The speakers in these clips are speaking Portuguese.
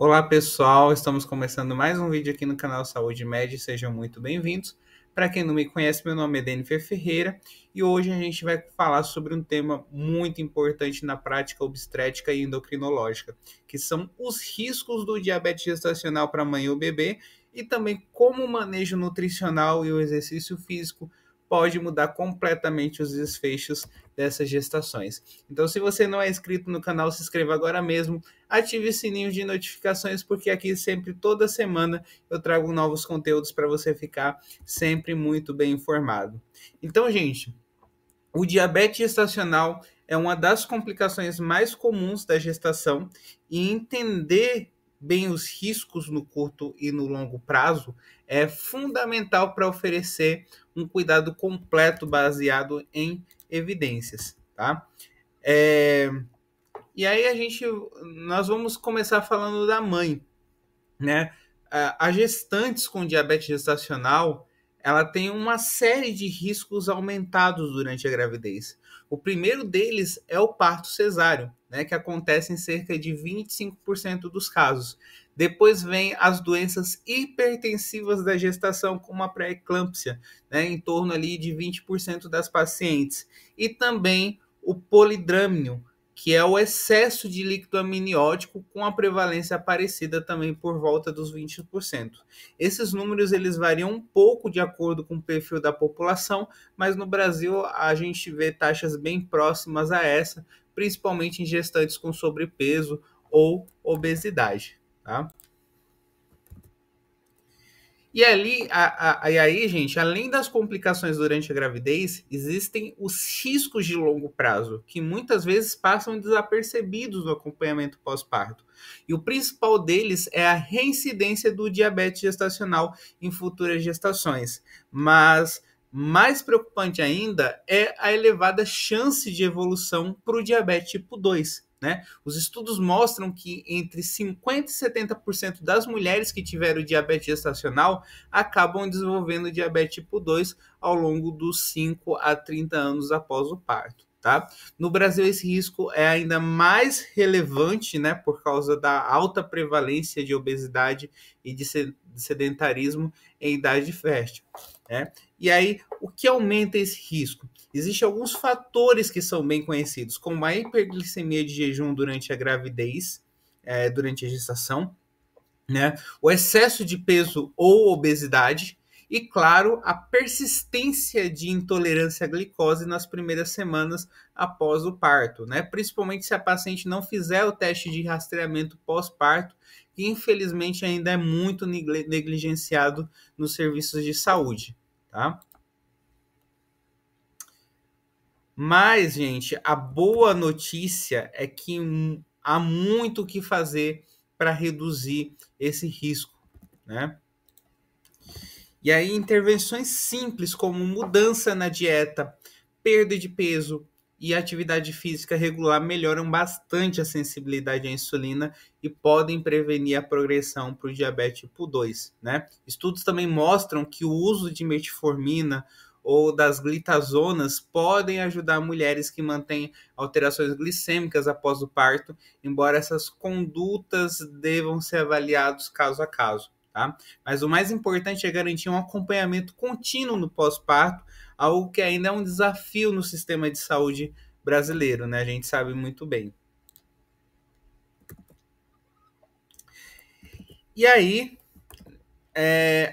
Olá pessoal, estamos começando mais um vídeo aqui no canal Saúde Med, sejam muito bem-vindos. Para quem não me conhece, meu nome é Denifer Ferreira e hoje a gente vai falar sobre um tema muito importante na prática obstétrica e endocrinológica, que são os riscos do diabetes gestacional para a mãe ou bebê e também como o manejo nutricional e o exercício físico pode mudar completamente os desfechos dessas gestações. Então, se você não é inscrito no canal, se inscreva agora mesmo. Ative o sininho de notificações, porque aqui sempre, toda semana, eu trago novos conteúdos para você ficar sempre muito bem informado. Então, gente, o diabetes gestacional é uma das complicações mais comuns da gestação e entender bem os riscos no curto e no longo prazo é fundamental para oferecer um cuidado completo baseado em evidências, tá? E aí nós vamos começar falando da mãe, né? As gestantes com diabetes gestacional, ela tem uma série de riscos aumentados durante a gravidez. O primeiro deles é o parto cesáreo, né, que acontece em cerca de 25% dos casos. Depois vem as doenças hipertensivas da gestação, como a pré-eclâmpsia, né, em torno ali de 20% das pacientes. E também o polidrâmino, que é o excesso de líquido amniótico com a prevalência parecida também por volta dos 20%. Esses números eles variam um pouco de acordo com o perfil da população, mas no Brasil a gente vê taxas bem próximas a essa, principalmente em gestantes com sobrepeso ou obesidade, tá? E aí, gente, além das complicações durante a gravidez, existem os riscos de longo prazo, que muitas vezes passam desapercebidos no acompanhamento pós-parto. E o principal deles é a reincidência do diabetes gestacional em futuras gestações. Mas mais preocupante ainda é a elevada chance de evolução para o diabetes tipo 2. Né? Os estudos mostram que entre 50% e 70% das mulheres que tiveram diabetes gestacional acabam desenvolvendo diabetes tipo 2 ao longo dos 5 a 30 anos após o parto. Tá? No Brasil, esse risco é ainda mais relevante, né, por causa da alta prevalência de obesidade e de sedentarismo em idade fértil. Né? E aí, o que aumenta esse risco? Existem alguns fatores que são bem conhecidos, como a hiperglicemia de jejum durante a gravidez, durante a gestação, né? O excesso de peso ou obesidade e, claro, a persistência de intolerância à glicose nas primeiras semanas após o parto, né? Principalmente se a paciente não fizer o teste de rastreamento pós-parto, que infelizmente ainda é muito negligenciado nos serviços de saúde, tá? Mas, gente, a boa notícia é que há muito o que fazer para reduzir esse risco, né? E aí, intervenções simples como mudança na dieta, perda de peso e atividade física regular melhoram bastante a sensibilidade à insulina e podem prevenir a progressão para o diabetes tipo 2, né? Estudos também mostram que o uso de metformina ou das glitazonas podem ajudar mulheres que mantêm alterações glicêmicas após o parto, embora essas condutas devam ser avaliadas caso a caso. Tá? Mas o mais importante é garantir um acompanhamento contínuo no pós-parto, algo que ainda é um desafio no sistema de saúde brasileiro, né? A gente sabe muito bem. E aí,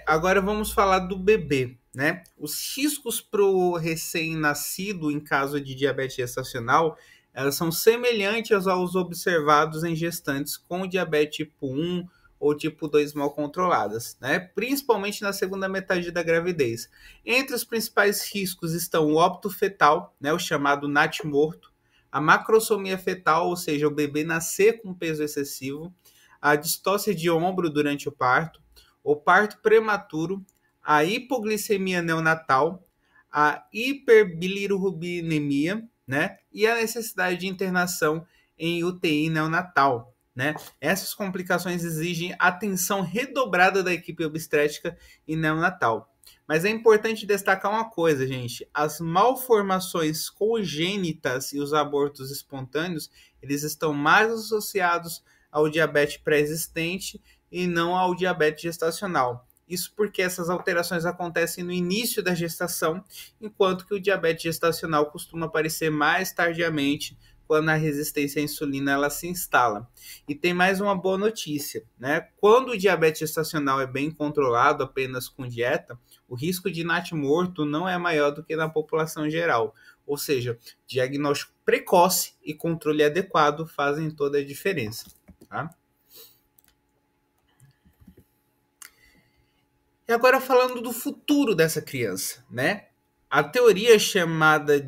agora vamos falar do bebê, né? Os riscos para o recém-nascido em caso de diabetes gestacional, elas são semelhantes aos observados em gestantes com diabetes tipo 1 ou tipo 2 mal controladas, né? Principalmente na segunda metade da gravidez. Entre os principais riscos estão o óbito fetal, né? O chamado natimorto, a macrosomia fetal, ou seja, o bebê nascer com peso excessivo, a distócia de ombro durante o parto prematuro, a hipoglicemia neonatal, a hiperbilirrubinemia, né? E a necessidade de internação em UTI neonatal, né? Essas complicações exigem atenção redobrada da equipe obstétrica e neonatal. Mas é importante destacar uma coisa, gente. As malformações congênitas e os abortos espontâneos, eles estão mais associados ao diabetes pré-existente e não ao diabetes gestacional. Isso porque essas alterações acontecem no início da gestação, enquanto que o diabetes gestacional costuma aparecer mais tardiamente, quando a resistência à insulina ela se instala. E tem mais uma boa notícia, né? Quando o diabetes gestacional é bem controlado apenas com dieta, o risco de natimorto não é maior do que na população geral. Ou seja, diagnóstico precoce e controle adequado fazem toda a diferença, tá? E agora falando do futuro dessa criança, né? A teoria chamada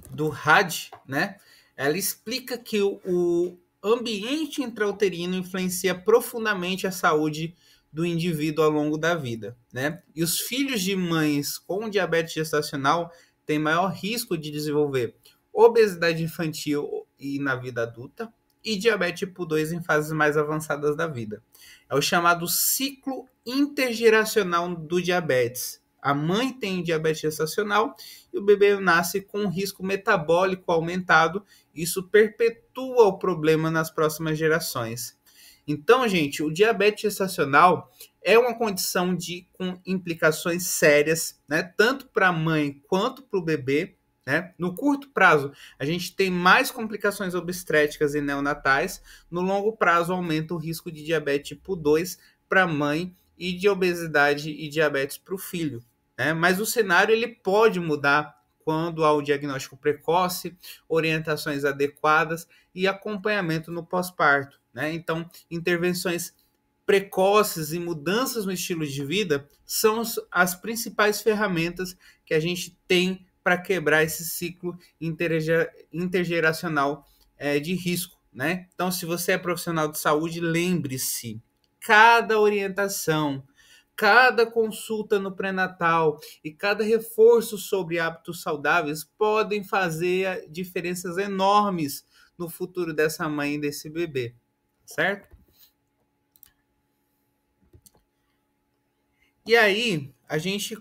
do RAD, né? Ela explica que o ambiente intrauterino influencia profundamente a saúde do indivíduo ao longo da vida, né? E os filhos de mães com diabetes gestacional têm maior risco de desenvolver obesidade infantil e na vida adulta e diabetes tipo 2 em fases mais avançadas da vida. É o chamado ciclo intergeracional do diabetes. A mãe tem diabetes gestacional e o bebê nasce com um risco metabólico aumentado. Isso perpetua o problema nas próximas gerações. Então, gente, o diabetes gestacional é uma condição com implicações sérias, né, tanto para a mãe quanto para o bebê. Né? No curto prazo, a gente tem mais complicações obstétricas e neonatais. No longo prazo, aumenta o risco de diabetes tipo 2 para a mãe e de obesidade e diabetes para o filho. Né? Mas o cenário ele pode mudar quando há o diagnóstico precoce, orientações adequadas e acompanhamento no pós-parto. Né? Então, intervenções precoces e mudanças no estilo de vida são as principais ferramentas que a gente tem para quebrar esse ciclo intergeracional de risco. Né? Então, se você é profissional de saúde, lembre-se, cada orientação, cada consulta no pré-natal e cada reforço sobre hábitos saudáveis podem fazer diferenças enormes no futuro dessa mãe e desse bebê, certo? E aí, a gente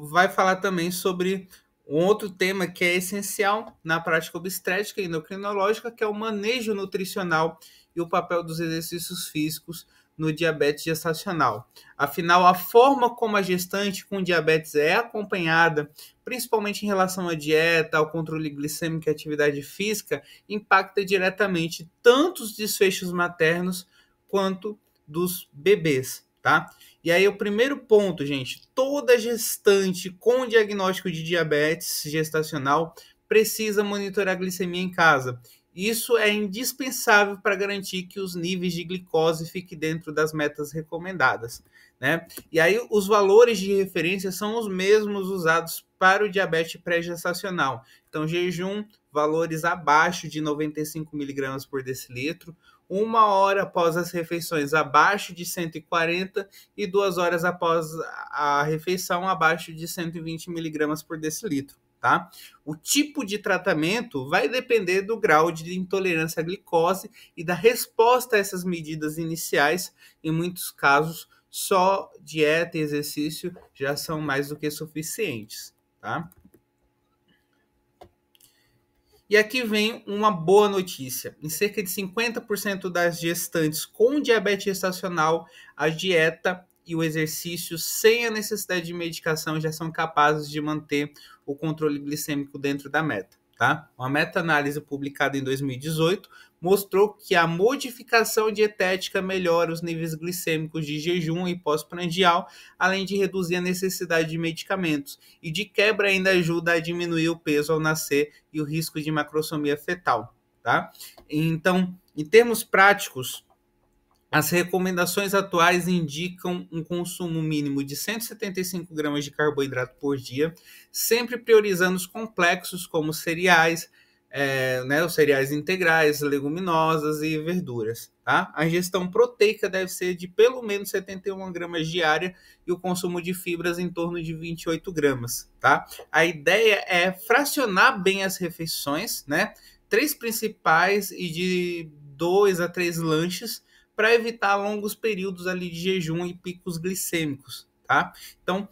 vai falar também sobre um outro tema que é essencial na prática obstétrica e endocrinológica, que é o manejo nutricional e o papel dos exercícios físicos no diabetes gestacional. Afinal, a forma como a gestante com diabetes é acompanhada, principalmente em relação à dieta, ao controle glicêmico e atividade física, impacta diretamente tanto os desfechos maternos quanto dos bebês, tá? E aí, o primeiro ponto, gente, toda gestante com diagnóstico de diabetes gestacional precisa monitorar a glicemia em casa. Isso é indispensável para garantir que os níveis de glicose fiquem dentro das metas recomendadas, né? E aí, os valores de referência são os mesmos usados para o diabetes pré-gestacional. Então, jejum, valores abaixo de 95 miligramas por decilitro, 1 hora após as refeições abaixo de 140 e 2 horas após a refeição abaixo de 120 miligramas por decilitro. Tá? O tipo de tratamento vai depender do grau de intolerância à glicose e da resposta a essas medidas iniciais. Em muitos casos, só dieta e exercício já são mais do que suficientes. Tá? E aqui vem uma boa notícia. Em cerca de 50% das gestantes com diabetes gestacional, a dieta e o exercício sem a necessidade de medicação já são capazes de manter o controle glicêmico dentro da meta. Tá? Uma meta-análise publicada em 2018 mostrou que a modificação dietética melhora os níveis glicêmicos de jejum e pós-prandial, além de reduzir a necessidade de medicamentos, e de quebra ainda ajuda a diminuir o peso ao nascer e o risco de macrosomia fetal. Tá? Então, em termos práticos, as recomendações atuais indicam um consumo mínimo de 175 gramas de carboidrato por dia, sempre priorizando os complexos como cereais, os cereais integrais, leguminosas e verduras. Tá? A ingestão proteica deve ser de pelo menos 71 gramas diária e o consumo de fibras em torno de 28 gramas. Tá? A ideia é fracionar bem as refeições, né? 3 principais e de 2 a 3 lanches, para evitar longos períodos ali de jejum e picos glicêmicos, tá? Então,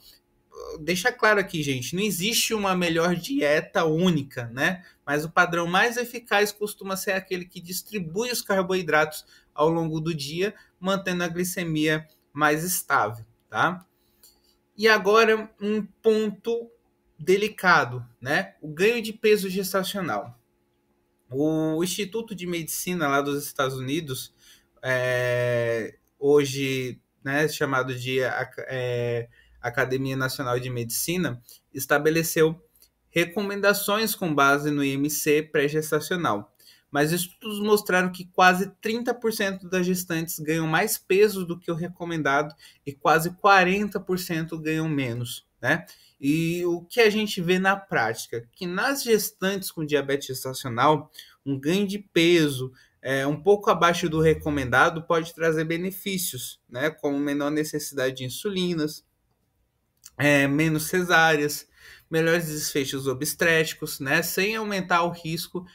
deixar claro aqui, gente, não existe uma melhor dieta única, né? Mas o padrão mais eficaz costuma ser aquele que distribui os carboidratos ao longo do dia, mantendo a glicemia mais estável, tá? E agora um ponto delicado, né? O ganho de peso gestacional. O Instituto de Medicina lá dos Estados Unidos, hoje, né, chamado de Academia Nacional de Medicina, estabeleceu recomendações com base no IMC pré-gestacional. Mas estudos mostraram que quase 30% das gestantes ganham mais peso do que o recomendado e quase 40% ganham menos, né? E o que a gente vê na prática? Que nas gestantes com diabetes gestacional, um ganho de peso um pouco abaixo do recomendado pode trazer benefícios, né? Como menor necessidade de insulinas, menos cesáreas, melhores desfechos obstétricos, né? Sem aumentar o risco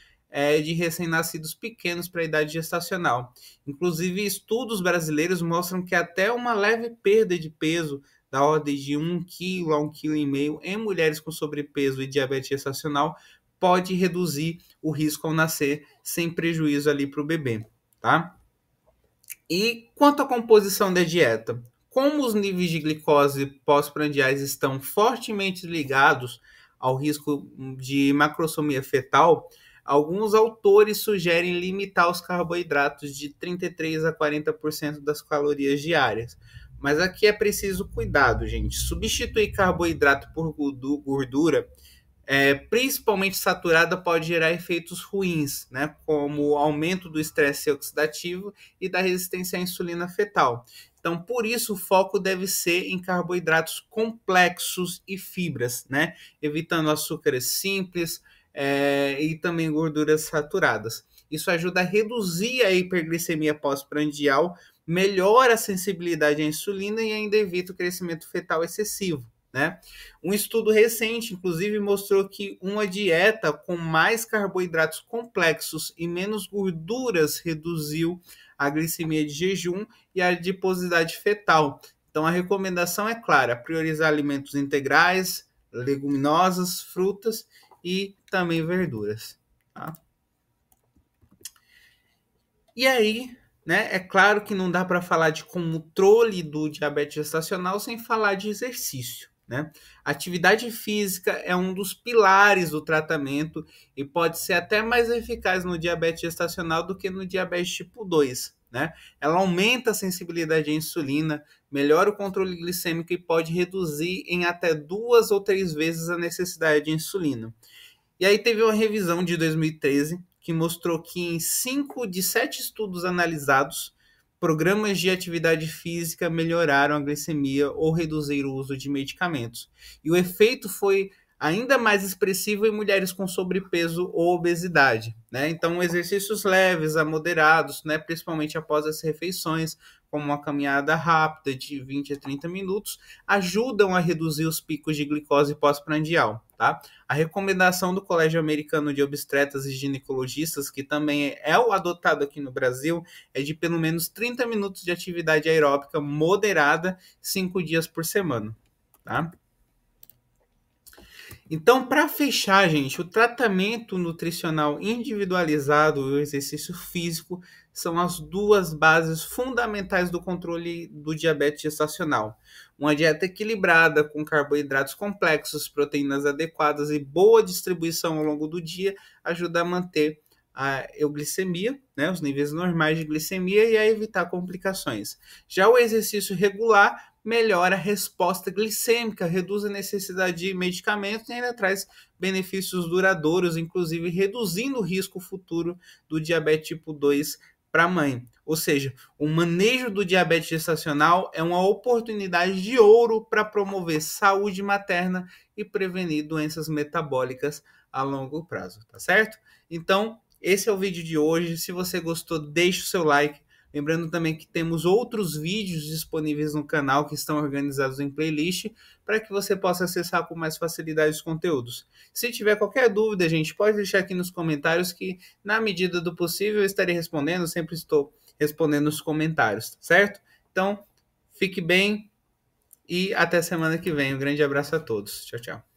de recém-nascidos pequenos para a idade gestacional. Inclusive, estudos brasileiros mostram que até uma leve perda de peso da ordem de 1 kg a 1,5 kg em mulheres com sobrepeso e diabetes gestacional pode reduzir o risco ao nascer sem prejuízo ali para o bebê, tá? E quanto à composição da dieta? Como os níveis de glicose pós-prandiais estão fortemente ligados ao risco de macrosomia fetal, alguns autores sugerem limitar os carboidratos de 33 a 40% das calorias diárias. Mas aqui é preciso cuidado, gente. Substituir carboidrato por gordura principalmente saturada, pode gerar efeitos ruins, né, como o aumento do estresse oxidativo e da resistência à insulina fetal. Então, por isso, o foco deve ser em carboidratos complexos e fibras, né, evitando açúcares simples e também gorduras saturadas. Isso ajuda a reduzir a hiperglicemia pós-prandial, melhora a sensibilidade à insulina e ainda evita o crescimento fetal excessivo, né? Um estudo recente, inclusive, mostrou que uma dieta com mais carboidratos complexos e menos gorduras reduziu a glicemia de jejum e a adiposidade fetal. Então, a recomendação é clara: priorizar alimentos integrais, leguminosas, frutas e também verduras. Tá? E aí, né, é claro que não dá para falar de controle do diabetes gestacional sem falar de exercício. Né? Atividade física é um dos pilares do tratamento e pode ser até mais eficaz no diabetes gestacional do que no diabetes tipo 2. Né? Ela aumenta a sensibilidade à insulina, melhora o controle glicêmico e pode reduzir em até 2 ou 3 vezes a necessidade de insulina. E aí teve uma revisão de 2013 que mostrou que em 5 de 7 estudos analisados, programas de atividade física melhoraram a glicemia ou reduziram o uso de medicamentos. E o efeito foi ainda mais expressivo em mulheres com sobrepeso ou obesidade. Né? Então, exercícios leves a moderados, né, principalmente após as refeições, como uma caminhada rápida de 20 a 30 minutos, ajudam a reduzir os picos de glicose pós-prandial. Tá? A recomendação do Colégio Americano de Obstetras e Ginecologistas, que também é o adotado aqui no Brasil, é de pelo menos 30 minutos de atividade aeróbica moderada, 5 dias por semana. Tá? Então, para fechar, gente, o tratamento nutricional individualizado e o exercício físico são as duas bases fundamentais do controle do diabetes gestacional. Uma dieta equilibrada, com carboidratos complexos, proteínas adequadas e boa distribuição ao longo do dia ajuda a manter a euglicemia, né, os níveis normais de glicemia e a evitar complicações. Já o exercício regular melhora a resposta glicêmica, reduz a necessidade de medicamentos e ainda traz benefícios duradouros, inclusive reduzindo o risco futuro do diabetes tipo 2 para a mãe. Ou seja, o manejo do diabetes gestacional é uma oportunidade de ouro para promover saúde materna e prevenir doenças metabólicas a longo prazo, tá certo? Então, esse é o vídeo de hoje. Se você gostou, deixe o seu like. Lembrando também que temos outros vídeos disponíveis no canal que estão organizados em playlist para que você possa acessar com mais facilidade os conteúdos. Se tiver qualquer dúvida, gente, pode deixar aqui nos comentários que, na medida do possível, eu estarei respondendo. Sempre estou respondendo os comentários, certo? Então, fique bem E até semana que vem. Um grande abraço a todos. Tchau, tchau.